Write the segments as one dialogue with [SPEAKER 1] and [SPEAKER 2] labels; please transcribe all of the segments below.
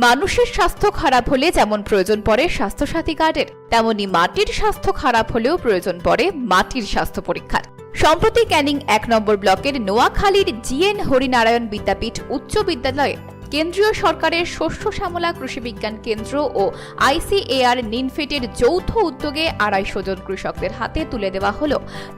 [SPEAKER 1] মানুষের স্বাস্থ্য খারাপ হলে যেমন প্রয়োজন পড়ে স্বাস্থ্যসাথী কার্ডের, তেমনি মাটির স্বাস্থ্য খারাপ হলেও প্রয়োজন পড়ে মাটির স্বাস্থ্য পরীক্ষার। সম্প্রতি ক্যানিং ১ নম্বর ব্লকের নোয়াখালীর জিএন হরিনারায়ণ বিদ্যাপীঠ উচ্চ বিদ্যালয়ে কেন্দ্রীয় সরকারের শস্য শ্যামলা কৃষি বিজ্ঞান কেন্দ্র ও আইসিএআর নিনফেটের যৌথ উদ্যোগে ২৫০ জন কৃষকদের হাতে তুলে দেওয়া হল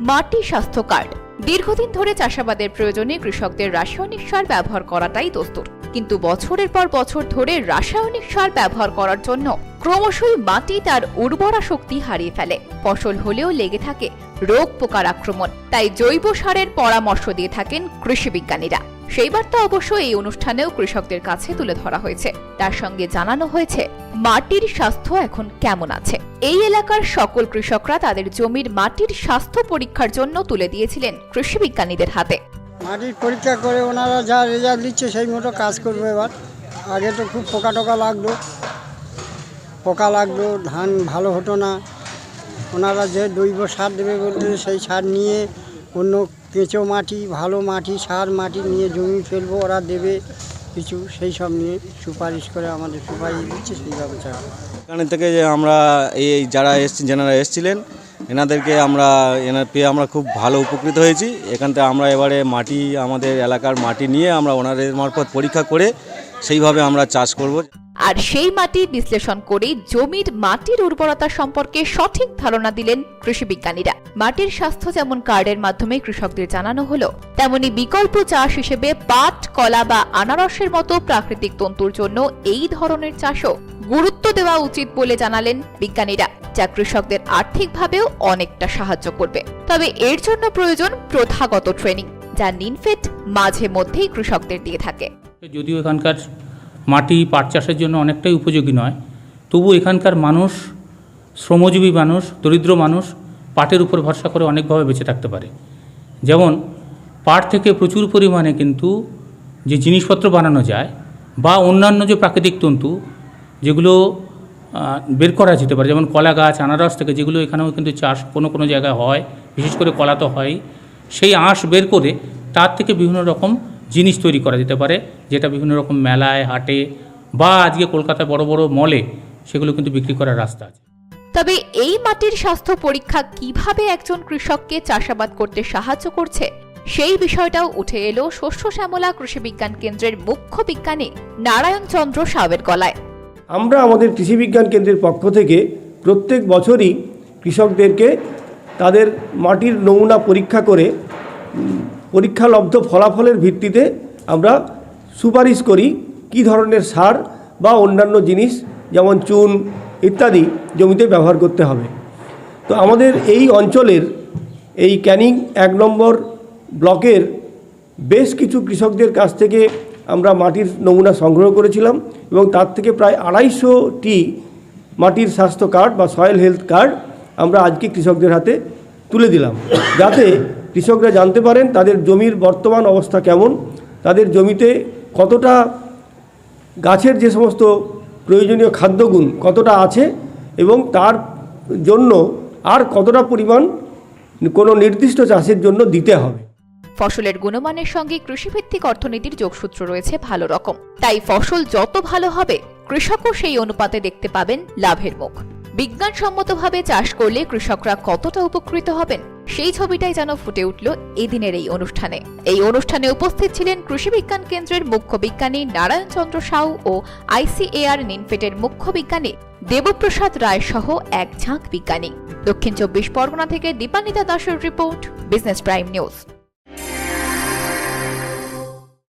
[SPEAKER 1] মাটি স্বাস্থ্য কার্ড। দীর্ঘদিন ধরে চাষাবাদের প্রয়োজনে কৃষকদের রাসায়নিক সার ব্যবহার করাটাই দস্তুর, কিন্তু বছরের পর বছর ধরে রাসায়নিক সার ব্যবহার করার জন্য ক্রমশই মাটি তার উর্বরা শক্তি হারিয়ে ফেলে। ফসল হলেও লেগে থাকে রোগ পোকার আক্রমণ। তাই জৈব সারের পরামর্শ দিয়ে থাকেন কৃষি বিজ্ঞানীরা। সেই বার্তা অবশ্য এই অনুষ্ঠানেও কৃষকদের কাছে তুলে ধরা হয়েছে। তার সঙ্গে জানানো হয়েছে মাটির স্বাস্থ্য এখন কেমন আছে। এই এলাকার সকল কৃষকরা তাদের জমির মাটির স্বাস্থ্য পরীক্ষার জন্য তুলে দিয়েছিলেন কৃষি বিজ্ঞানীদের হাতে।
[SPEAKER 2] মাটির পরীক্ষা করে ওনারা যা রেজাল্ট দিচ্ছে সেই মতো কাজ করবে। এবার আগে তো খুব পোকা লাগতো, ধান ভালো হতো না। ওনারা যে জৈব সার দেবে বলতে সেই সার নিয়ে অন্য কেঁচো মাটি, ভালো মাটি, সার মাটি নিয়ে জমি ফেলবো, ওরা দেবে কিছু, সেই সব নিয়ে সুপারিশ করে আমাদের সুপারিশ দিচ্ছে, সেইভাবে চালাবো।
[SPEAKER 3] এখানে থেকে যে আমরা যেনারা এসেছিলেন এনাদেরকে পেয়ে আমরা খুব ভালো উপকৃত হয়েছি। এখান থেকে আমরা এবারে মাটি, আমাদের এলাকার মাটি নিয়ে আমরা ওনাদের মারফত পরীক্ষা করে সেইভাবে আমরা চাষ করব।
[SPEAKER 1] আর সেই মাটি বিশ্লেষণ করে জমির মাটির উর্বরতা সম্পর্কে সঠিক ধারণা দিলেন কৃষি বিজ্ঞানীরা। মাটির স্বাস্থ্য যেমন কার্ডের মাধ্যমে কৃষকদের জানানো হলো, তেমনি বিকল্প চাষ হিসেবে পাট, কলা বা আনারসের মতো প্রাকৃতিক তন্তুর জন্য এই ধরনের চাষও গুরুত্ব দেওয়া উচিত বলে জানালেন বিজ্ঞানীরা, যা কৃষকদের আর্থিকভাবেও অনেকটা সাহায্য করবে। তবে এর জন্য প্রয়োজন প্রথাগত ট্রেনিং, যা নিনফেট মাঝে মধ্যেই কৃষকদের দিয়ে থাকে।
[SPEAKER 4] যদিও এখানকার মাটি পাট চাষের জন্য অনেকটাই উপযোগী নয়, তবু এখানকার মানুষ, শ্রমজীবী মানুষ, দরিদ্র মানুষ পাটের উপর ভরসা করে অনেকভাবে বেঁচে থাকতে পারে। যেমন পাট থেকে প্রচুর পরিমাণে কিন্তু যে জিনিসপত্র বানানো যায় বা অন্যান্য যে প্রাকৃতিক তন্তু যেগুলো বের করা যেতে পারে, যেমন কলা গাছ, আনারস থেকে, যেগুলো এখানেও কিন্তু চাষ কোনো জায়গায় হয়, বিশেষ করে কলা তো হয়, সেই আঁশ বের করে তার থেকে বিভিন্ন রকম জিনিস তৈরি করা যেতে পারে, যেটা বিভিন্ন রকম মেলায়, হাটে বা আজকে কলকাতায় বড় বড় মলে সেগুলো কিন্তু বিক্রি করার রাস্তা আছে।
[SPEAKER 1] তবে এই মাটির স্বাস্থ্য পরীক্ষা কিভাবে একজন কৃষককে চাষাবাদ করতে সাহায্য করছে, সেই বিষয়টাও উঠে এলো শস্য শ্যামলা কৃষি বিজ্ঞান কেন্দ্রের মুখ্য বিজ্ঞানী নারায়ণ চন্দ্র সাউয়ের গলায়।
[SPEAKER 5] আমরা আমাদের কৃষি বিজ্ঞান কেন্দ্রের পক্ষ থেকে প্রত্যেক বছরই কৃষকদেরকে তাদের মাটির নমুনা পরীক্ষা করে পরীক্ষালব্ধ ফলাফলের ভিত্তিতে আমরা সুপারিশ করি কী ধরনের সার বা অন্যান্য জিনিস যেমন চুন ইত্যাদি জমিতে ব্যবহার করতে হবে। তো আমাদের এই অঞ্চলের এই ক্যানিং ১ নম্বর ব্লকের বেশ কিছু কৃষকদের কাছ থেকে আমরা মাটির নমুনা সংগ্রহ করেছিলাম এবং তার থেকে প্রায় ২৫০টি মাটির স্বাস্থ্য কার্ড বা সয়েল হেলথ কার্ড আমরা আজকে কৃষকদের হাতে তুলে দিলাম, যাতে কৃষকরা জানতে পারেন তাদের জমির বর্তমান অবস্থা কেমন, তাদের জমিতে কতটা গাছের যে সমস্ত প্রয়োজনীয় খাদ্যগুণ কতটা আছে এবং তার জন্য আর কতটা পরিমাণ কোনো নির্দিষ্ট চাষের জন্য দিতে হবে।
[SPEAKER 1] ফসলের গুণমানের সঙ্গে কৃষিভিত্তিক অর্থনীতির যোগসূত্র রয়েছে ভালো রকম। তাই ফসল যত ভালো হবে, কৃষকও সেই অনুপাতে দেখতে পাবেন লাভের মুখ। বিজ্ঞানসম্মতভাবে চাষ করলে কৃষকরা কতটা উপকৃত হবেন, সেই ছবিটাই যেন ফুটে উঠল এদিনের এই অনুষ্ঠানে। এই অনুষ্ঠানে উপস্থিত ছিলেন কৃষি বিজ্ঞান কেন্দ্রের মুখ্য বিজ্ঞানী নারায়ণ চন্দ্র সাউ ও আইসিএআর নিনফেটের মুখ্য বিজ্ঞানী দেবপ্রসাদ রায় সহ এক ঝাঁক বিজ্ঞানী। দক্ষিণ ২৪ পরগনা থেকে দীপান্বিতা দাসের রিপোর্ট, বিজনেস প্রাইম নিউজ।